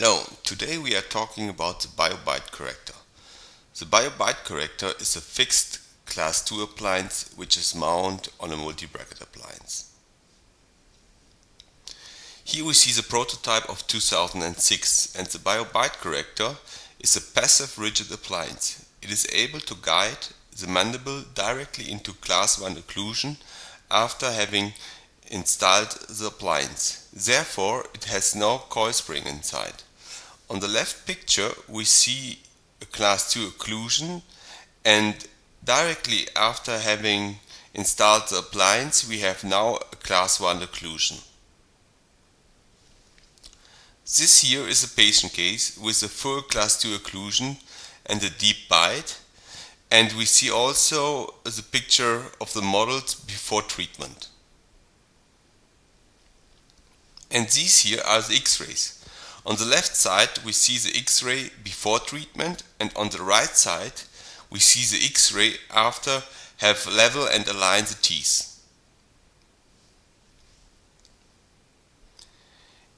Hello, today we are talking about the Bite Corrector. The Bite Corrector is a fixed Class 2 appliance which is mounted on a multi-bracket appliance. Here we see the prototype of 2006, and the Bite Corrector is a passive rigid appliance. It is able to guide the mandible directly into Class 1 occlusion after having installed the appliance. Therefore, it has no coil spring inside. On the left picture we see a Class 2 occlusion, and directly after having installed the appliance we have now a Class 1 occlusion. This here is a patient case with a full Class 2 occlusion and a deep bite, and we see also the picture of the models before treatment. And these here are the X-rays. On the left side we see the X-ray before treatment, and on the right side we see the X-ray after have level and align the teeth.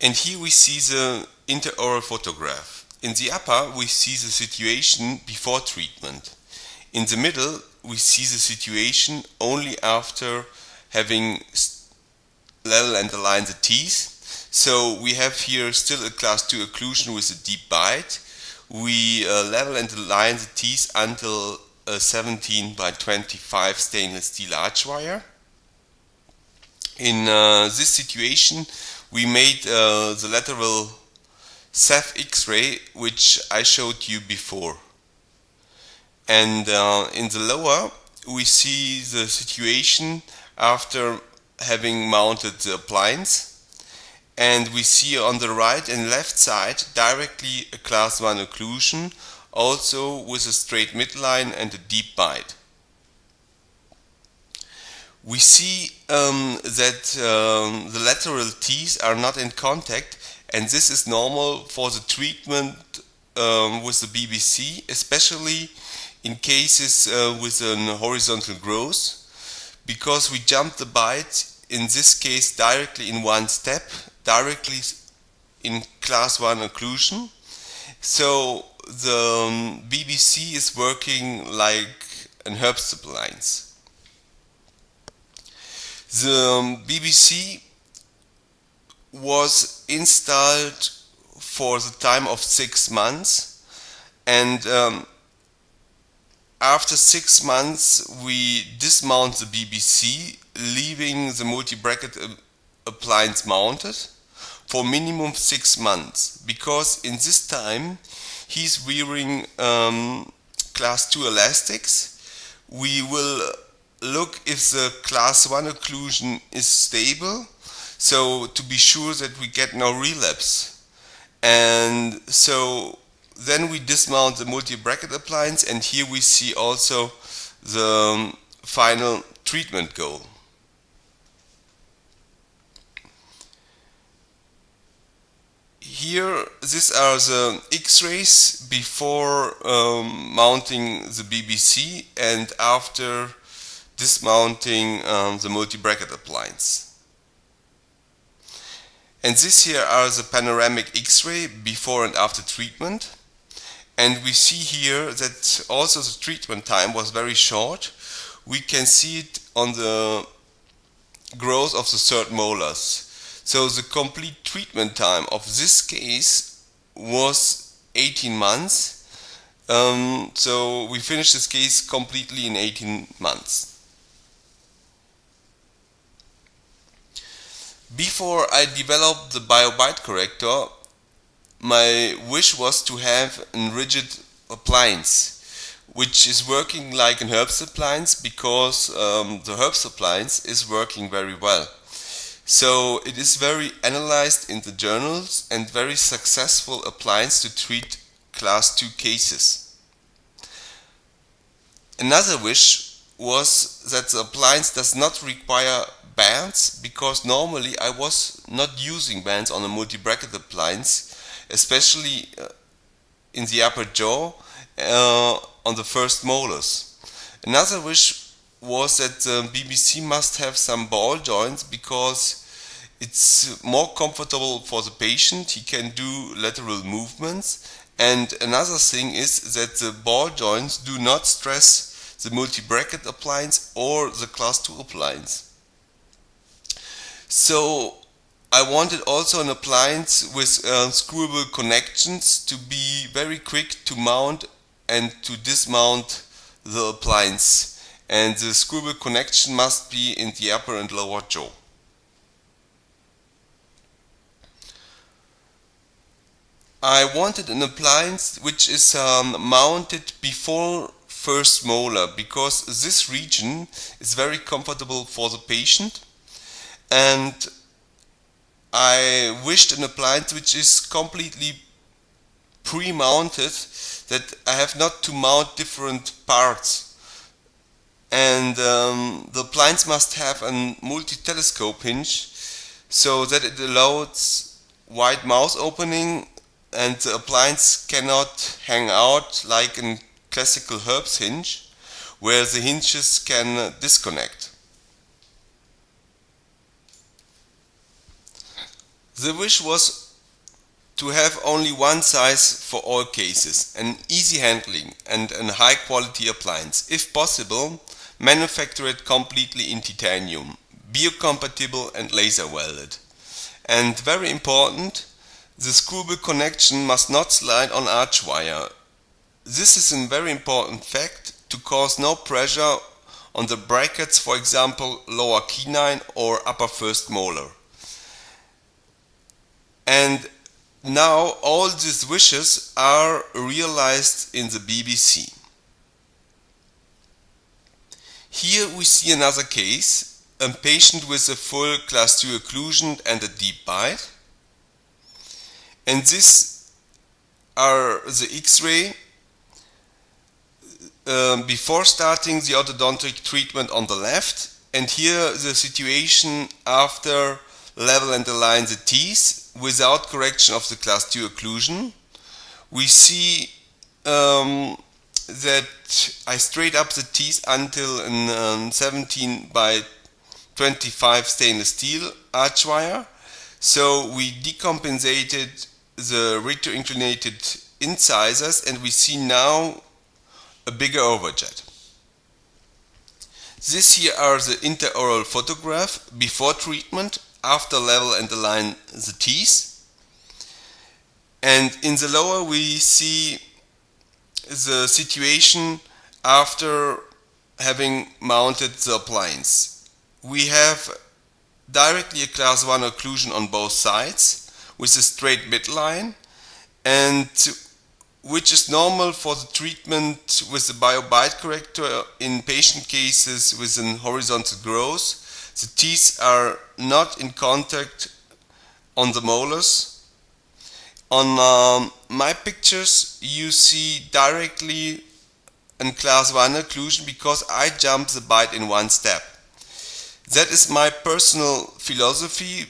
And here we see the intraoral photograph. In the upper we see the situation before treatment. In the middle we see the situation only after having level and align the teeth. So we have here still a Class 2 occlusion with a deep bite. We level and align the teeth until a 17 by 25 stainless steel archwire. In this situation we made the lateral Ceph X-ray which I showed you before. And in the lower we see the situation after having mounted the appliance. And we see on the right and left side directly a Class 1 occlusion, also with a straight midline and a deep bite. We see that the lateral teeth are not in contact, and this is normal for the treatment with the BBC, especially in cases with an horizontal growth, because we jump the bite in this case directly in one step, directly in Class 1 occlusion. So the BBC is working like an Herbst-Appliance. The BBC was installed for the time of 6 months, and after 6 months we dismount the BBC, leaving the multi-bracket appliance mounted for minimum 6 months, because in this time he's wearing Class 2 elastics. We will look if the Class 1 occlusion is stable, so to be sure that we get no relapse. And so then we dismount the multi-bracket appliance, and here we see also the final treatment goal. Here, these are the X-rays before mounting the BBC and after dismounting the multi-bracket appliance. And this here are the panoramic X-ray before and after treatment. And we see here that also the treatment time was very short. We can see it on the growth of the third molars. So the complete treatment time of this case was 18 months. So we finished this case completely in 18 months. Before I developed the Bite Corrector, my wish was to have a rigid appliance which is working like an Herbst-Appliance, because the Herbst-Appliance is working very well. So it is very analyzed in the journals and very successful appliance to treat Class 2 cases. Another wish was that the appliance does not require bands, because normally I was not using bands on a multi-bracket appliance, especially in the upper jaw on the first molars. Another wish was that the BBC must have some ball joints, because it's more comfortable for the patient. He can do lateral movements. And another thing is that the ball joints do not stress the multi-bracket appliance or the class 2 appliance. So I wanted also an appliance with screwable connections to be very quick to mount and to dismount the appliance. And the screwable connection must be in the upper and lower jaw. I wanted an appliance which is mounted before first molar, because this region is very comfortable for the patient, and I wished an appliance which is completely pre-mounted, that I have not to mount different parts. And the appliance must have a multi-telescope hinge so that it allows wide mouth opening, and the appliance cannot hang out like a classical Herbst hinge where the hinges can disconnect. The wish was to have only one size for all cases, an easy handling and a high quality appliance. If possible, manufacture it completely in titanium, biocompatible and laser welded. And very important, the screwable connection must not slide on archwire. This is a very important fact to cause no pressure on the brackets, for example lower canine or upper first molar. And now all these wishes are realized in the BBC. Here we see another case, a patient with a full class 2 occlusion and a deep bite. And this are the X-ray before starting the orthodontic treatment on the left, and here the situation after level and align the teeth without correction of the class 2 occlusion. We see that I straight up the teeth until an 17 by 25 stainless steel archwire. So we decompensated the retroinclinated incisors, and we see now a bigger overjet. This here are the intraoral photograph before treatment, after level and align the teeth. And in the lower we see the situation after having mounted the appliance. We have directly a class 1 occlusion on both sides with a straight midline, and which is normal for the treatment with the Bite Corrector in patient cases with an horizontal growth. The teeth are not in contact on the molars. On my pictures you see directly a class 1 occlusion because I jumped the bite in one step. That is my personal philosophy,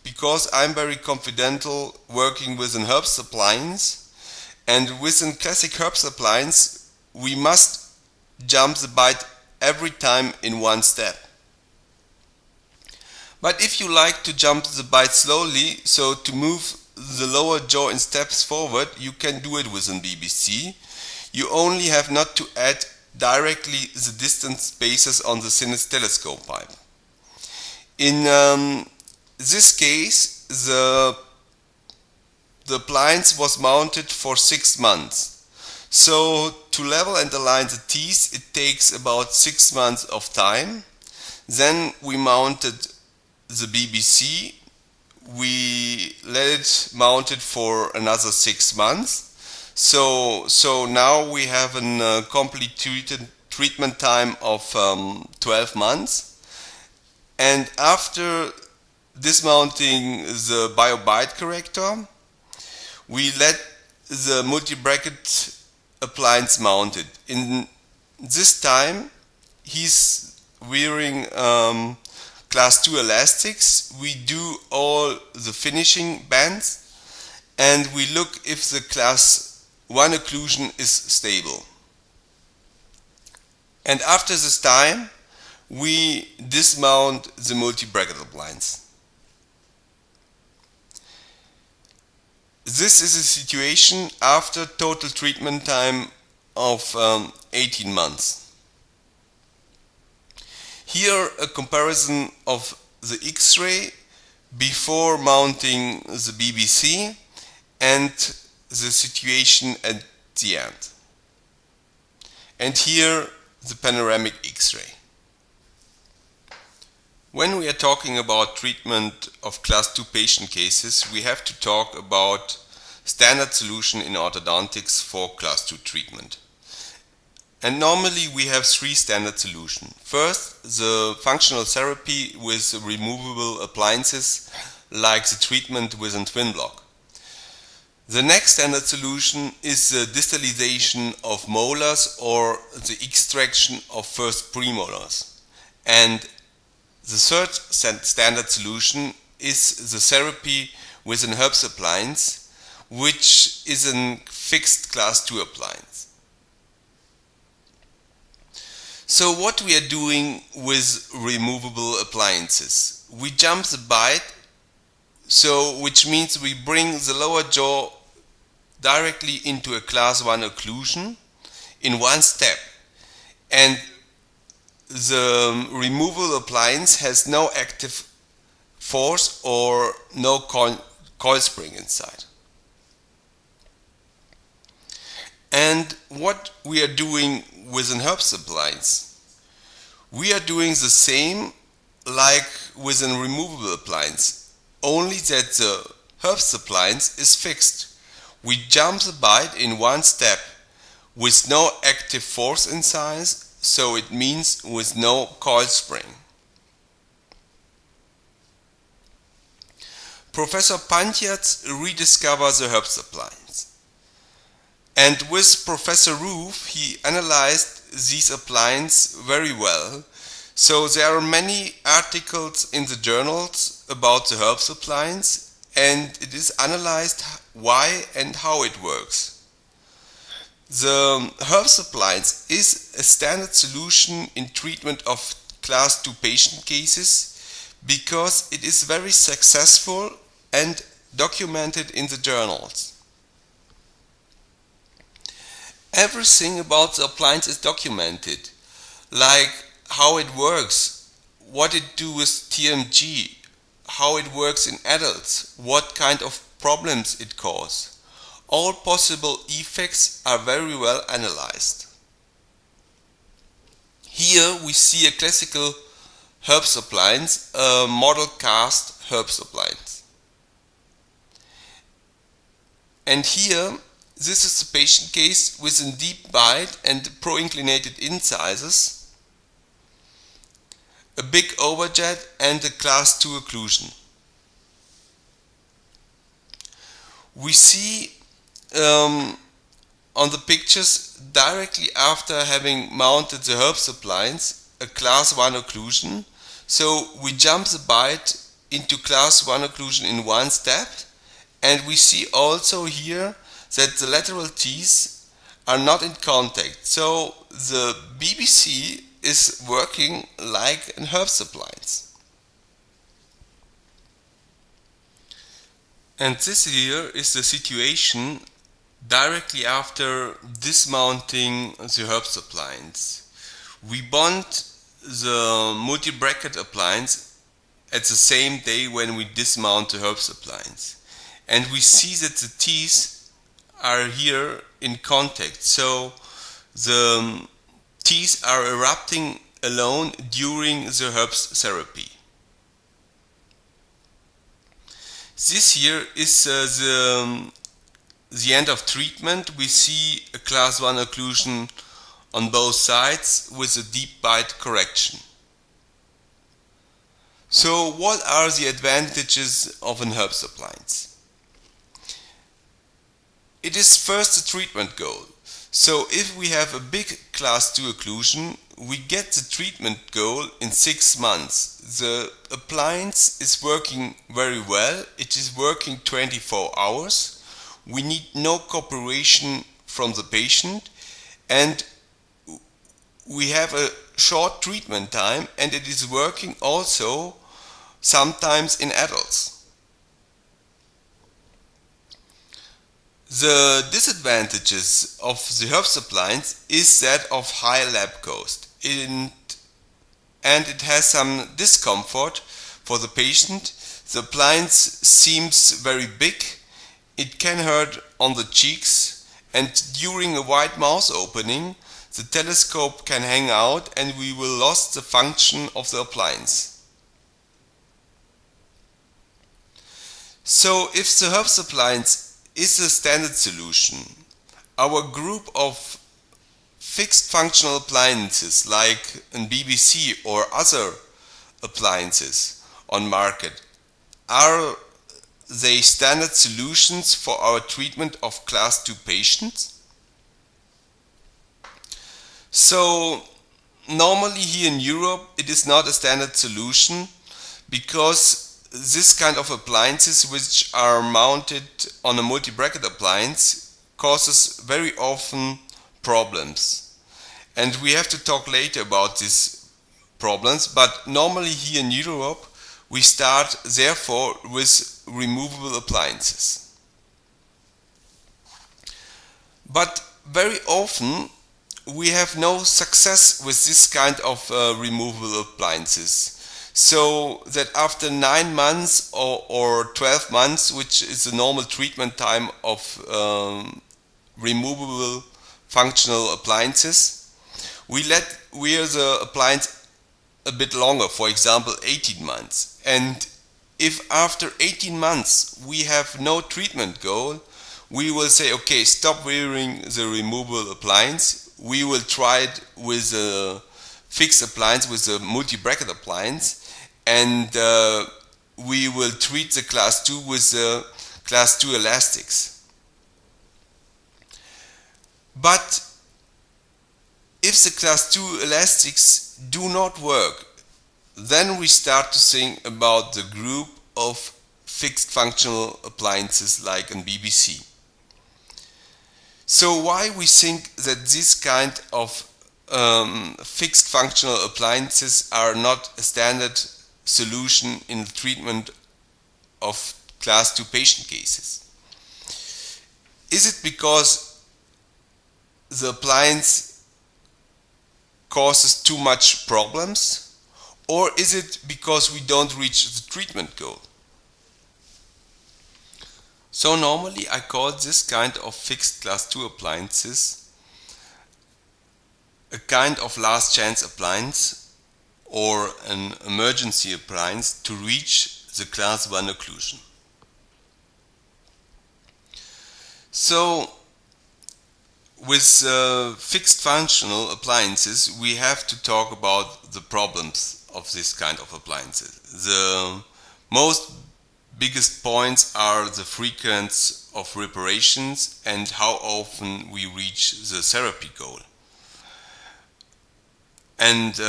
because I'm very confidential working with an Herbst-Appliance, and with a classic Herbst-Appliance we must jump the bite every time in one step. But if you like to jump the bite slowly, so to move the lower jaw in steps forward, you can do it with an BBC. You only have not to add directly the distance spacers on the thinnest telescope pipe. In this case, the appliance was mounted for 6 months. So to level and align the teeth it takes about 6 months of time. Then we mounted the BBC. We let it mounted for another 6 months. So now we have a complete treatment time of 12 months. And after dismounting the Bite Corrector, we let the multi-bracket appliance mounted. In this time he's wearing class 2 elastics. We do all the finishing bands and we look if the class 1 occlusion is stable. And after this time we dismount the multi-bracket appliance. This is a situation after total treatment time of 18 months. Here a comparison of the X-ray before mounting the BBC and the situation at the end. And here the panoramic X-ray. When we are talking about treatment of class 2 patient cases, we have to talk about standard solution in orthodontics for class 2 treatment. And normally we have three standard solutions. First, the functional therapy with removable appliances like the treatment with a twin block. The next standard solution is the distalization of molars or the extraction of first premolars. And the third standard solution is the therapy with an Herbst-Appliance, which is a fixed class 2 appliance. So what we are doing with removable appliances? We jump the bite, which means we bring the lower jaw directly into a class 1 occlusion in one step, and the removable appliance has no active force or no coil spring inside. And what we are doing with an Herbst-Appliance? We are doing the same like with a removable appliance, only that the Herbst-Appliance is fixed. We jump the bite in one step with no active force inside, so it means with no coil spring. Professor Pantiatz rediscovered the Herbst-Appliance. And with Professor Roof, he analyzed these appliances very well. So there are many articles in the journals about the Herbst-Appliance, and it is analyzed why and how it works. The Herbst-Appliance is a standard solution in treatment of class 2 patient cases because it is very successful and documented in the journals. Everything about the appliance is documented, like how it works, what it do with TMG, how it works in adults, what kind of problems it causes. All possible effects are very well analyzed. Here we see a classical Herbst-Appliance, a model cast Herbst-Appliance. And here, this is the patient case with a deep bite and pro-inclinated incisors, a big overjet and a class 2 occlusion. We see on the pictures directly after having mounted the Herbst-Appliance a class 1 occlusion. So we jump the bite into class 1 occlusion in one step, and we see also here that the lateral teeth are not in contact. So the BBC is working like an Herbst-Appliance. And this here is the situation directly after dismounting the Herbst-Appliance. We bond the multibracket appliance at the same day when we dismount the Herbst-Appliance. And we see that the teeth are here in contact. So the teeth are erupting alone during the Herbst therapy. This here is the end of treatment. We see a class 1 occlusion on both sides with a deep bite correction. So what are the advantages of an Herbst-Appliance? It is first the treatment goal. So if we have a big class 2 occlusion, we get the treatment goal in 6 months. The appliance is working very well. It is working 24 hours. We need no cooperation from the patient, and we have a short treatment time, and it is working also sometimes in adults. The disadvantages of the Herbst-Appliance is that of high lab cost, and it has some discomfort for the patient. The appliance seems very big, it can hurt on the cheeks, and during a wide mouth opening the telescope can hang out and we will lose the function of the appliance. So if the Herbst-Appliance is a standard solution, our group of fixed functional appliances like an BBC or other appliances on market, are they standard solutions for our treatment of class 2 patients? So normally here in Europe it is not a standard solution, because this kind of appliances which are mounted on a multi-bracket appliance causes very often problems, and we have to talk later about these problems. But normally here in Europe we start therefore with removable appliances. But very often we have no success with this kind of removable appliances. So that after 9 months or 12 months, which is the normal treatment time of removable functional appliances, we wear the appliance a bit longer, for example 18 months. And if after 18 months we have no treatment goal, we will say, okay, stop wearing the removable appliance, we will try it with a fixed appliance, with a multi-bracket appliance, and we will treat the class 2 with the class 2 elastics. But if the class 2 elastics do not work, then we start to think about the group of fixed functional appliances like an BBC. So why we think that this kind of fixed functional appliances are not a standard solution in the treatment of class 2 patient cases? Is it because the appliance causes too much problems, or is it because we don't reach the treatment goal? So normally I call this kind of fixed class 2 appliances a kind of last chance appliance, or an emergency appliance to reach the class 1 occlusion. So with fixed functional appliances we have to talk about the problems of this kind of appliances. The most biggest points are the frequency of reparations and how often we reach the therapy goal. And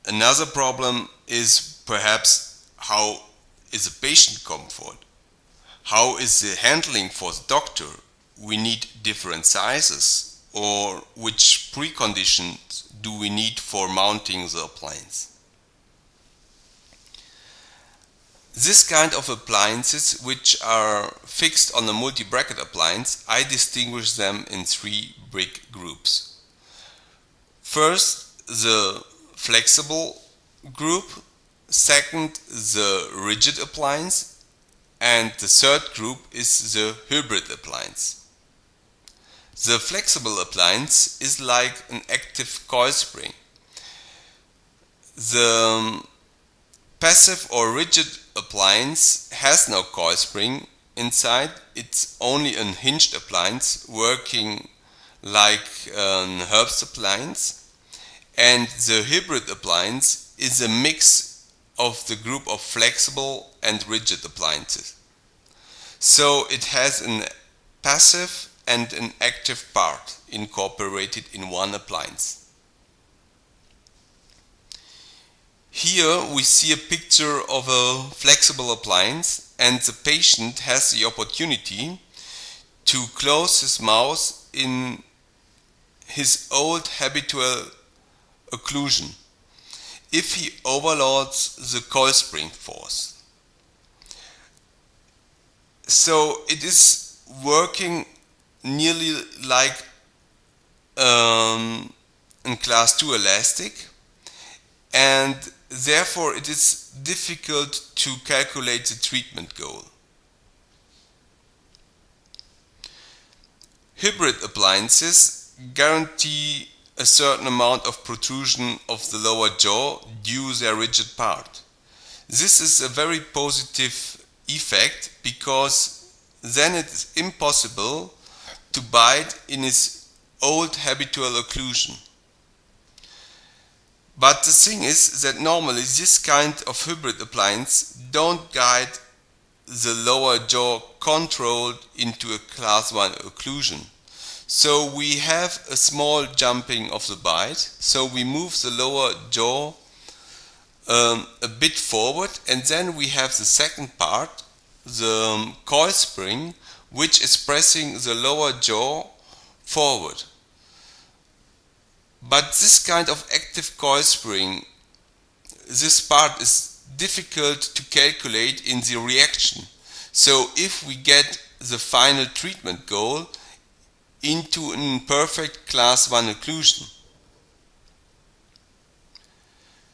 another problem is perhaps how is the patient comfort? How is the handling for the doctor? We need different sizes, or which preconditions do we need for mounting the appliance? This kind of appliances, which are fixed on a multi-bracket appliance, I distinguish them in 3 big groups. First, the flexible group, second, the rigid appliance, and the third group is the hybrid appliance. The flexible appliance is like an active coil spring. The passive or rigid appliance has no coil spring inside, it's only a hinged appliance working like an Herbst-Appliance. And the hybrid appliance is a mix of the group of flexible and rigid appliances. So it has a passive and an active part incorporated in one appliance. Here we see a picture of a flexible appliance, and the patient has the opportunity to close his mouth in his old habitual occlusion if he overloads the coil spring force. So it is working nearly like in class 2 elastic, and therefore it is difficult to calculate the treatment goal. Hybrid appliances guarantee a certain amount of protrusion of the lower jaw due to their rigid part. This is a very positive effect because then it is impossible to bite in its old habitual occlusion. But the thing is that normally this kind of hybrid appliance don't guide the lower jaw controlled into a class 1 occlusion. So we have a small jumping of the bite, so we move the lower jaw a bit forward, and then we have the second part, the coil spring, which is pressing the lower jaw forward. But this kind of active coil spring, this part is difficult to calculate in the reaction. So if we get the final treatment goal into an imperfect class 1 occlusion.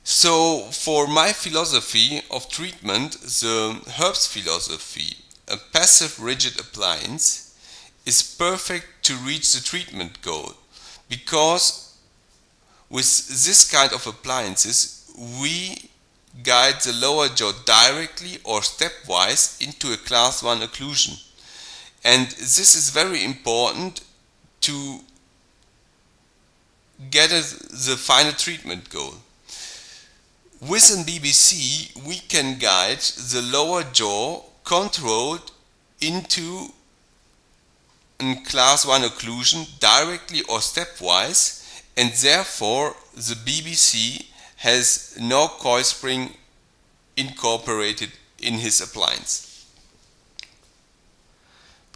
So for my philosophy of treatment, the Herbst philosophy, a passive rigid appliance, is perfect to reach the treatment goal, because with this kind of appliances we guide the lower jaw directly or stepwise into a class 1 occlusion. And this is very important to get the final treatment goal. With an BBC we can guide the lower jaw controlled into a class 1 occlusion directly or stepwise, and therefore the BBC has no coil spring incorporated in his appliance.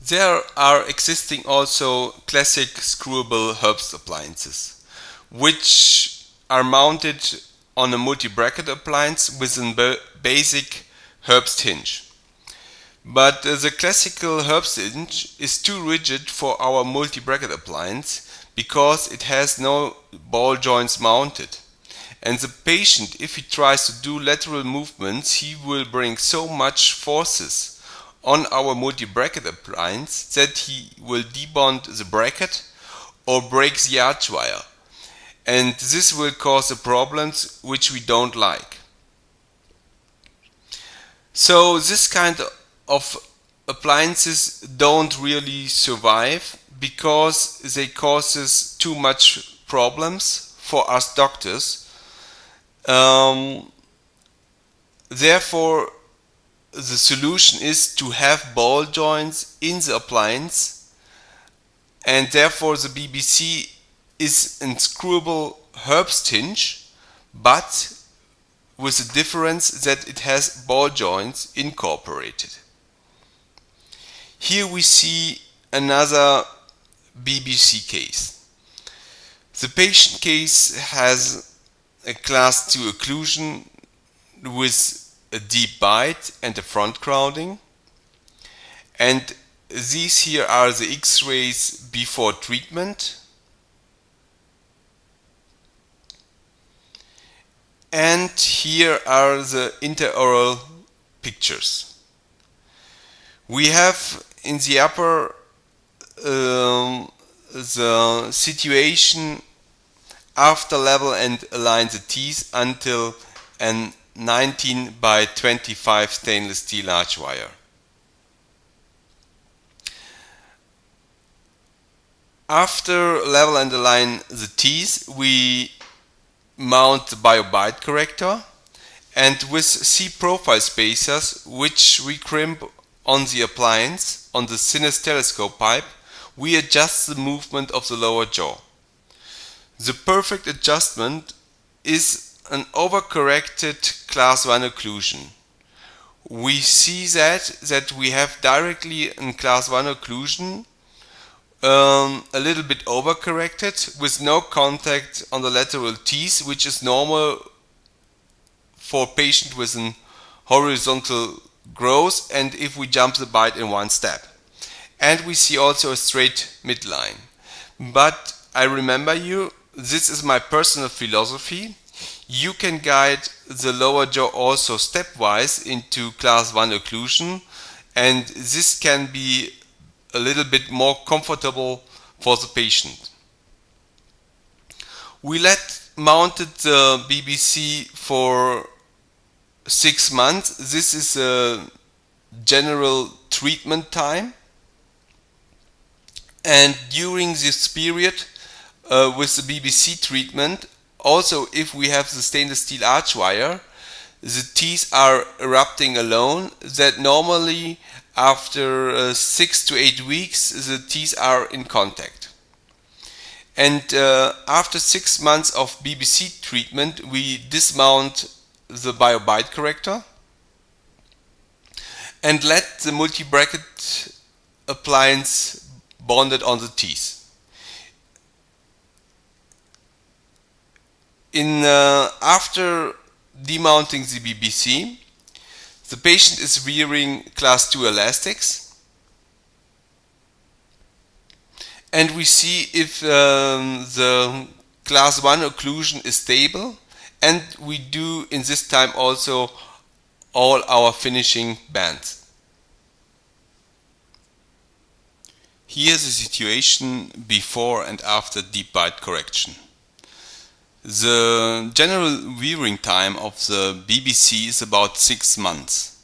There are existing also classic screwable Herbst appliances, which are mounted on a multi-bracket appliance with a basic Herbst hinge. But the classical Herbst hinge is too rigid for our multi-bracket appliance because it has no ball joints mounted. And the patient, if he tries to do lateral movements, he will bring so much forces on our multi-bracket appliance that he will debond the bracket or break the archwire, and this will cause the problems which we don't like. So this kind of appliances don't really survive because they causes too much problems for us doctors. Therefore the solution is to have ball joints in the appliance, and therefore the BBC is a screwable Herbst hinge, but with the difference that it has ball joints incorporated. Here we see another BBC case. The patient case has a class 2 occlusion with a deep bite and a front crowding, and these here are the X-rays before treatment, and here are the intraoral pictures. We have in the upper the situation after level and align the teeth until an 19 by 25 stainless steel archwire. After level and align the teeth, we mount the Bite Corrector, and with C-profile spacers, which we crimp on the appliance on the thinnest telescope pipe, we adjust the movement of the lower jaw. The perfect adjustment is an overcorrected class 1 occlusion. We see that we have directly in class 1 occlusion a little bit overcorrected with no contact on the lateral teeth, which is normal for a patient with an horizontal growth and if we jump the bite in one step. and we see also a straight midline. But I remember you, this is my personal philosophy. You can guide the lower jaw also stepwise into class 1 occlusion, and this can be a little bit more comfortable for the patient. We mounted the BBC for 6 months. This is a general treatment time, and during this period with the BBC treatment, also if we have the stainless steel archwire, the teeth are erupting alone, that normally after 6 to 8 weeks the teeth are in contact. And after 6 months of BBC treatment, we dismount the Bite Corrector and let the multi-bracket appliance bonded on the teeth. After demounting the BBC, the patient is wearing class 2 elastics, and we see if the class 1 occlusion is stable, and we do in this time also all our finishing bands. Here's the situation before and after deep bite correction. The general wearing time of the BBC is about 6 months,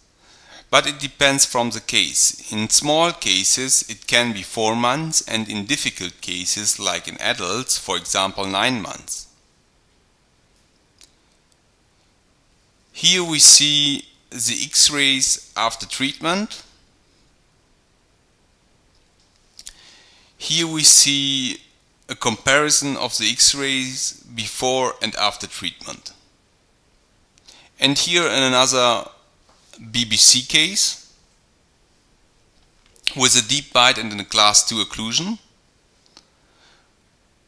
but it depends from the case. In small cases it can be 4 months, and in difficult cases like in adults, for example 9 months. Here we see the X-rays after treatment. Here we see a comparison of the X-rays before and after treatment. And here in another BBC case with a deep bite and a class 2 occlusion.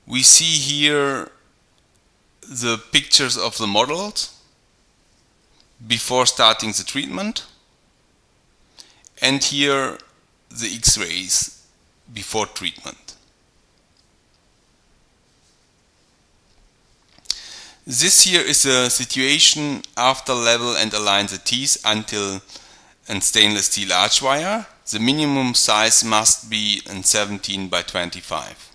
We see here the pictures of the models before starting the treatment, and here the X-rays before treatment. This here is a situation after level and align the teeth until a stainless steel archwire. The minimum size must be 17 by 25.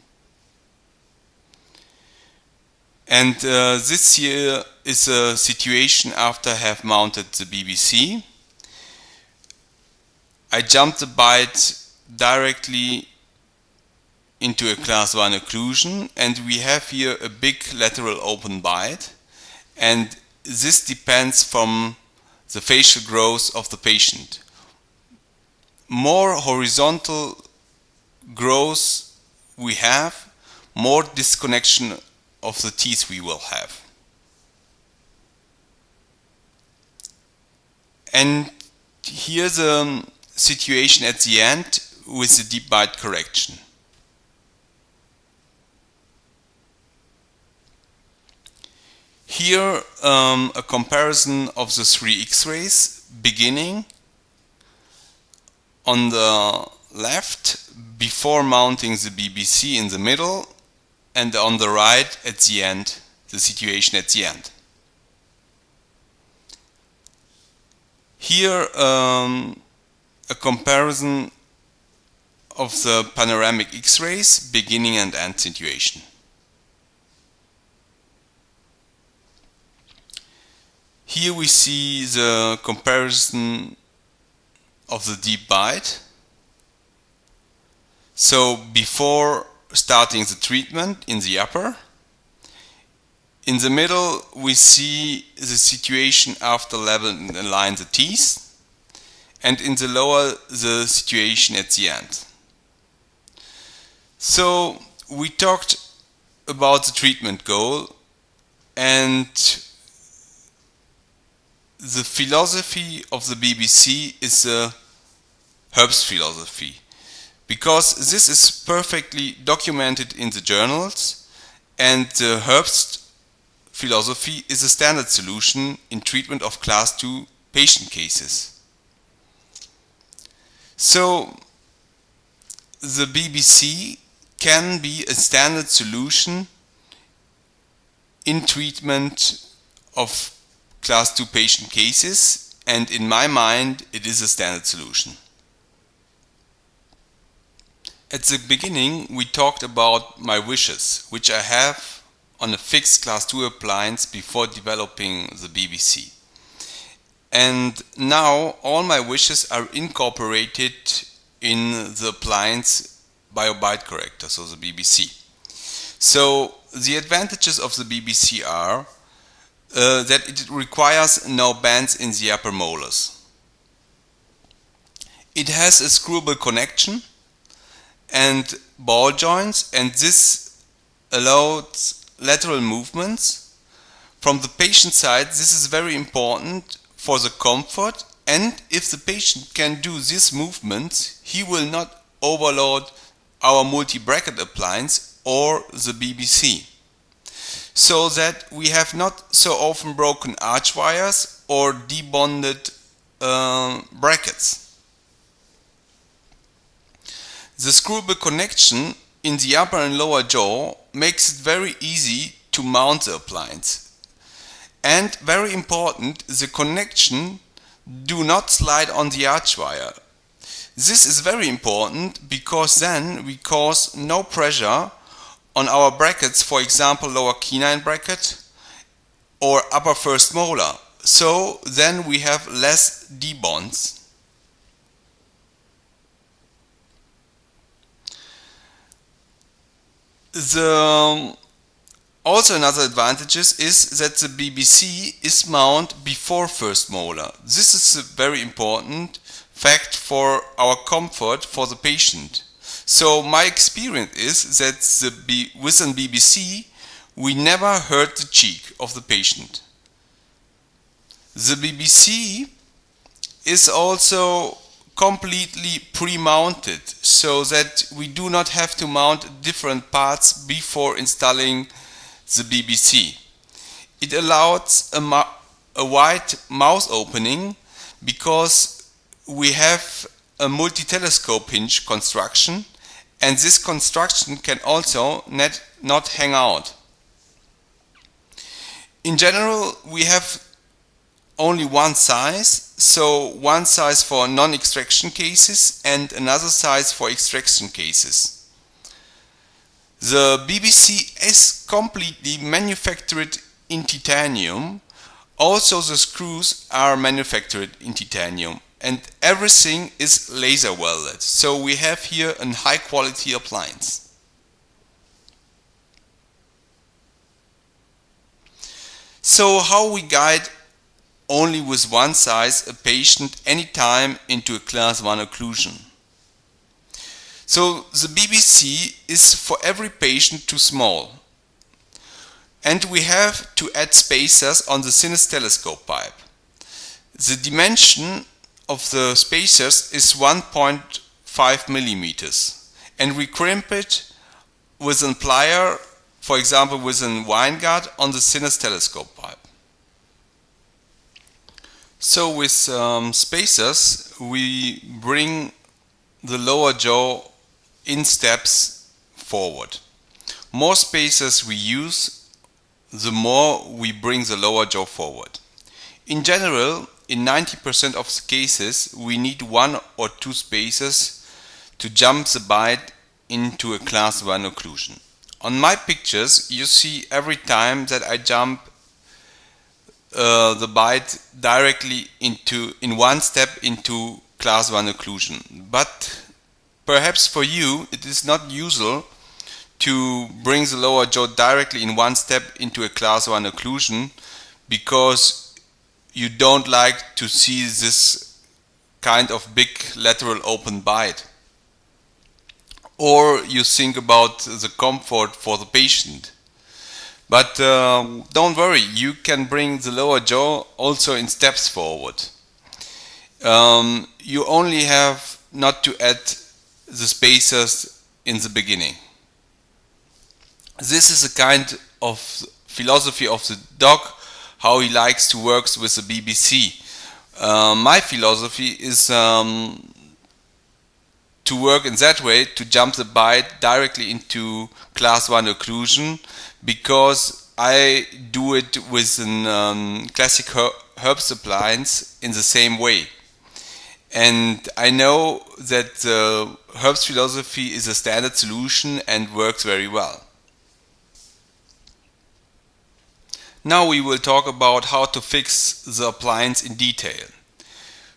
And this here is a situation after I have mounted the BBC. I jump the bite directly into a class 1 occlusion, and we have here a big lateral open bite, and this depends from the facial growth of the patient. More horizontal growth we have, more disconnection of the teeth we will have. And here's a situation at the end with the deep bite correction. Here a comparison of the 3 X-rays, beginning on the left before mounting the BBC in the middle, and on the right at the end, the situation at the end. Here a comparison of the panoramic X-rays, beginning and end situation. Here we see the comparison of the deep bite. So before starting the treatment in the upper. In the middle we see the situation after level and align the teeth. And in the lower the situation at the end. So we talked about the treatment goal, and the philosophy of the BBC is the Herbst philosophy, because this is perfectly documented in the journals, and the Herbst philosophy is a standard solution in treatment of class 2 patient cases. So the BBC can be a standard solution in treatment of class 2 patient cases, and in my mind it is a standard solution. At the beginning we talked about my wishes, which I have on a fixed class 2 appliance before developing the BBC. And now all my wishes are incorporated in the appliance by a Bite Corrector, so the BBC. So the advantages of the BBC are that it requires no bands in the upper molars. It has a screwable connection and ball joints, and this allows lateral movements. From the patient side, this is very important for the comfort, and if the patient can do these movements, he will not overload our multi-bracket appliance or the BBC, so that we have not so often broken arch wires or debonded brackets. The screwable connection in the upper and lower jaw makes it very easy to mount the appliance. And very important, the connection do not slide on the arch wire. This is very important because then we cause no pressure on our brackets, for example lower canine bracket or upper first molar. So then we have less debonds. Also another advantage is that the BBC is mounted before first molar. This is a very important fact for our comfort for the patient. So my experience is that with an BBC we never hurt the cheek of the patient. The BBC is also completely pre-mounted, so that we do not have to mount different parts before installing the BBC. It allows a wide mouth opening because we have a multi-telescope hinge construction, and this construction can also not hang out. In general, we have only one size, so one size for non-extraction cases and another size for extraction cases. The BBC is completely manufactured in titanium. Also the screws are manufactured in titanium, and everything is laser welded, so we have here a high quality appliance. So how we guide only with one size a patient anytime into a class 1 occlusion? So the BBC is for every patient too small, and we have to add spacers on the thinnest telescope pipe. The dimension of the spacers is 1.5 millimeters, and we crimp it with a plier, for example with a wine guard on the thinnest telescope pipe. So with spacers we bring the lower jaw in steps forward. More spacers we use, the more we bring the lower jaw forward. In general, in 90% of the cases we need 1 or 2 spacers to jump the bite into a class 1 occlusion. On my pictures you see every time that I jump the bite directly in one step into class 1 occlusion. But perhaps for you it is not usual to bring the lower jaw directly in one step into a class 1 occlusion, because you don't like to see this kind of big lateral open bite, or you think about the comfort for the patient. But don't worry, you can bring the lower jaw also in steps forward. You only have not to add the spacers in the beginning. This is a kind of philosophy of the dog, how he likes to work with the BBC. My philosophy is to work in that way, to jump the bite directly into class 1 occlusion, because I do it with a classic Herbst-Appliance in the same way. And I know that the Herbst philosophy is a standard solution and works very well. Now we will talk about how to fix the appliance in detail.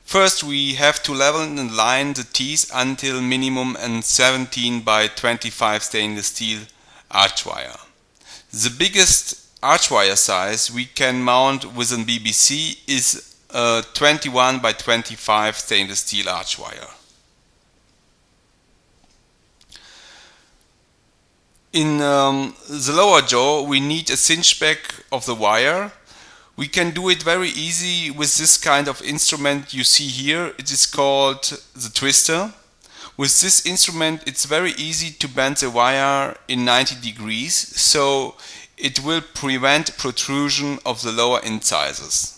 First, we have to level and line the teeth until minimum and 17 by 25 stainless steel archwire. The biggest archwire size we can mount with an BBC is a 21 by 25 stainless steel archwire. In the lower jaw we need a cinch back of the wire. We can do it very easy with this kind of instrument you see here. It is called the twister. With this instrument it's very easy to bend the wire in 90 degrees, so it will prevent protrusion of the lower incisors.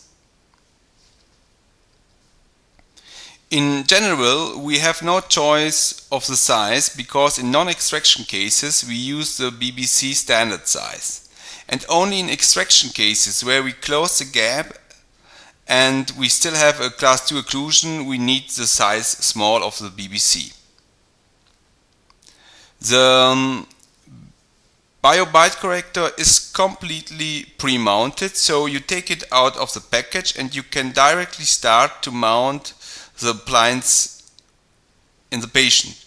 In general, we have no choice of the size, because in non-extraction cases we use the BBC standard size. And only in extraction cases where we close the gap and we still have a class 2 occlusion, we need the size small of the BBC. The Bite Corrector is completely pre-mounted, so you take it out of the package and you can directly start to mount the appliance in the patient.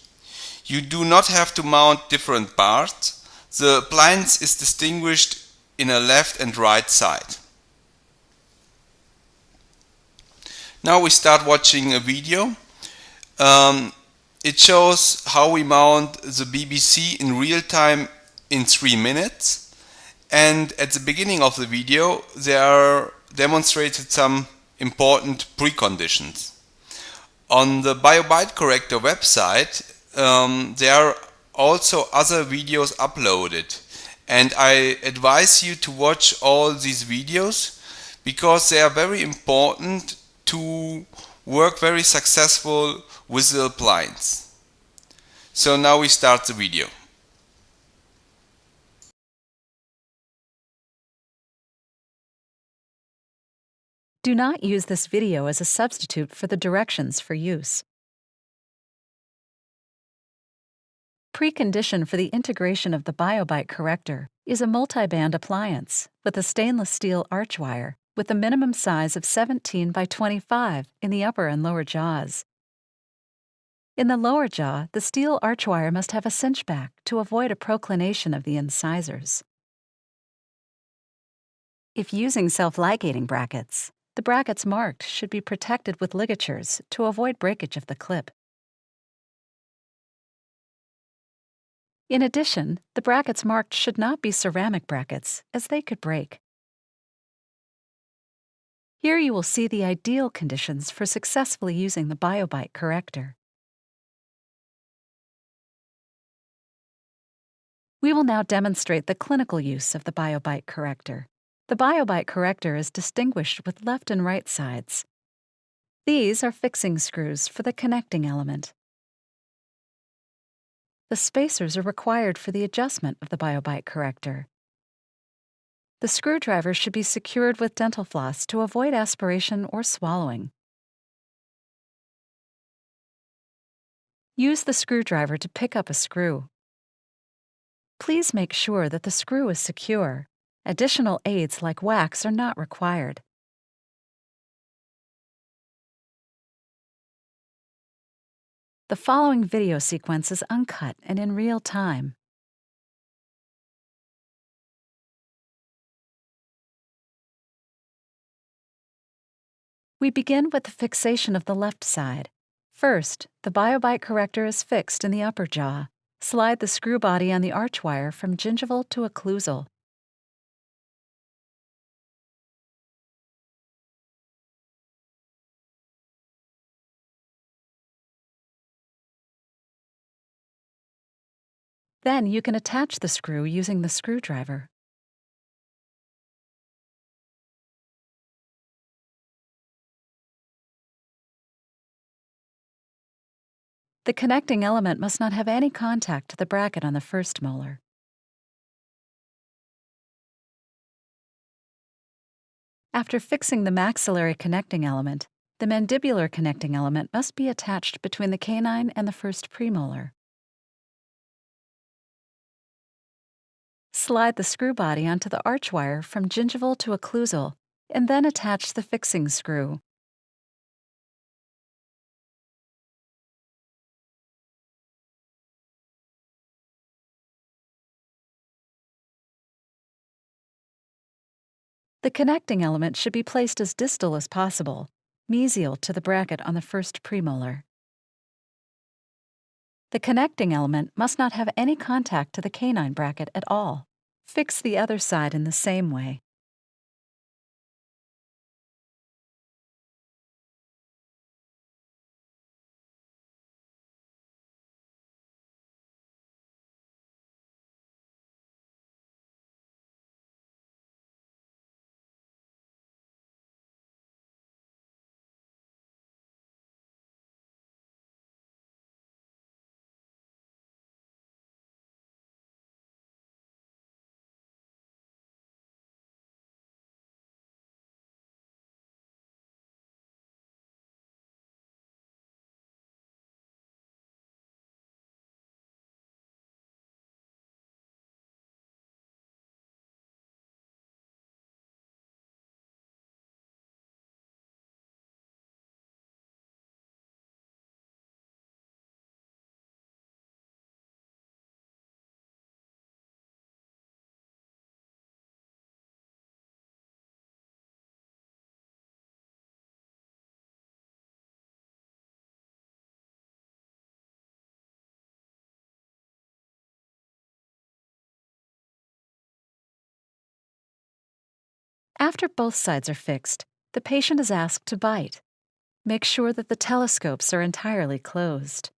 You do not have to mount different parts. The appliance is distinguished in a left and right side. Now we start watching a video. It shows how we mount the BBC in real time in 3 minutes, and at the beginning of the video there are demonstrated some important preconditions. On the Bite Corrector website there are also other videos uploaded, and I advise you to watch all these videos because they are very important to work very successful with the appliance. So now we start the video. Do not use this video as a substitute for the directions for use. Precondition for the integration of the Bite Corrector is a multiband appliance with a stainless steel archwire with a minimum size of 17 by 25 in the upper and lower jaws. In the lower jaw, the steel archwire must have a cinch back to avoid a proclination of the incisors. If using self-ligating brackets, the brackets marked should be protected with ligatures to avoid breakage of the clip. In addition, the brackets marked should not be ceramic brackets, as they could break. Here you will see the ideal conditions for successfully using the Bite Corrector. We will now demonstrate the clinical use of the Bite Corrector. The Bite Corrector is distinguished with left and right sides. These are fixing screws for the connecting element. The spacers are required for the adjustment of the Bite Corrector. The screwdriver should be secured with dental floss to avoid aspiration or swallowing. Use the screwdriver to pick up a screw. Please make sure that the screw is secure. Additional aids like wax are not required. The following video sequence is uncut and in real time. We begin with the fixation of the left side. First, the Bite Corrector is fixed in the upper jaw. Slide the screw body on the archwire from gingival to occlusal. Then you can attach the screw using the screwdriver. The connecting element must not have any contact to the bracket on the first molar. After fixing the maxillary connecting element, the mandibular connecting element must be attached between the canine and the first premolar. Slide the screw body onto the archwire from gingival to occlusal, and then attach the fixing screw. The connecting element should be placed as distal as possible, mesial to the bracket on the first premolar. The connecting element must not have any contact to the canine bracket at all. Fix the other side in the same way. After both sides are fixed, the patient is asked to bite. Make sure that the telescopes are entirely closed.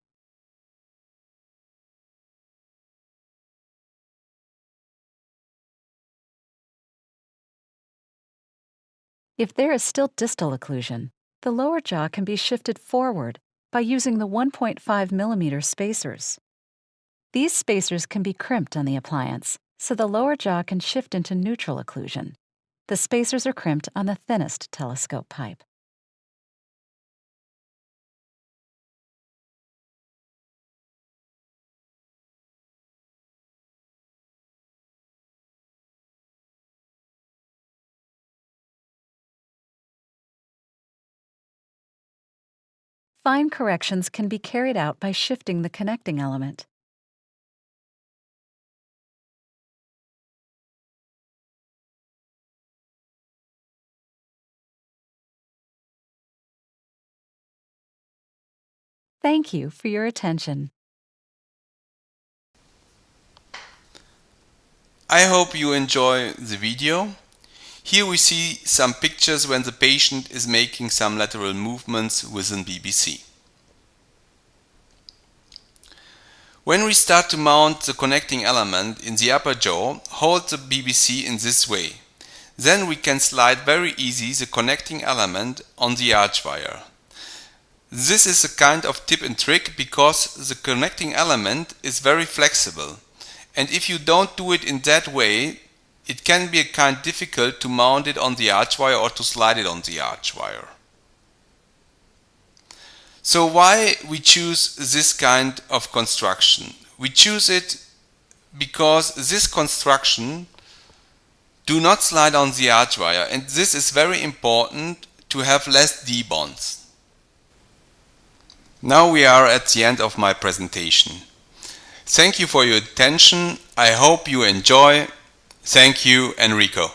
If there is still distal occlusion, the lower jaw can be shifted forward by using the 1.5 mm spacers. These spacers can be crimped on the appliance, so the lower jaw can shift into neutral occlusion. The spacers are crimped on the thinnest telescope pipe. Fine corrections can be carried out by shifting the connecting element. Thank you for your attention. I hope you enjoy the video. Here we see some pictures when the patient is making some lateral movements within BBC. When we start to mount the connecting element in the upper jaw, hold the BBC in this way. Then we can slide very easy the connecting element on the archwire. This is a kind of tip and trick because the connecting element is very flexible, and if you don't do it in that way, it can be a kind difficult to mount it on the archwire or to slide it on the archwire. So why we choose this kind of construction? We choose it because this construction do not slide on the archwire, and this is very important to have less D-bonds. Now we are at the end of my presentation. Thank you for your attention. I hope you enjoy. Thank you, Enrico.